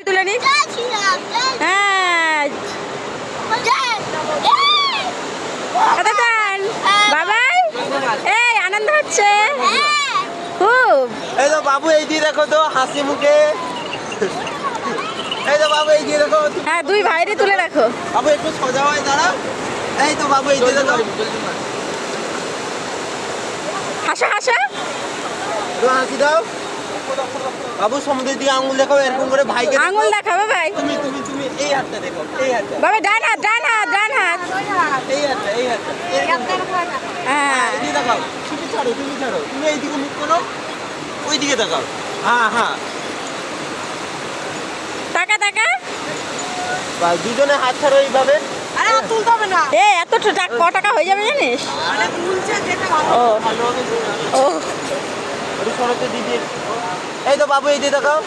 তুলে নি। হ্যাঁ বাবাই, এই আনন্দ হচ্ছে খুব। এই তো বাবু এই দিয়ে দেখো তো হাসি মুখে। এই তো বাবু এই দিয়ে দেখো। হ্যাঁ দুই ভাইরে তুলে রাখো। বাবু একটু সোজা হয় দাঁড়াও। এই তো বাবু এই দিয়ে দেখো। হাসা হাসা হাসি দাও। বাবু সমুদ্রের দিকে আঙুল দেখাও এরকম করে ভাইকে আঙুল দেখাবো ভাই। তুমি তুমি তুমি এই হাতটা দেখো, এই হাতটা। বাবা ডান হাত ডান হাত ডান হাত। এই হাতটা এই হাতটা। হ্যাঁ এই দিকে দেখাও। তুমি ছাড়ো তুমি ছাড়ো। তুমি এইদিকে মুখ করো, ওই দিকে দেখাও। হ্যাঁ হ্যাঁ। টাকা টাকা। বা দুজনে হাত ছাড়ো এইভাবে। আরে হাত তুলতে হবে না। এ এত ক টাকা হয়ে যাবে জানিস? মানে তুলছে যেটা ভালো। ও ভালো হবে। ও ওই সরতে দিদি। এই তো বাবু এই দিয়ে দেখাও।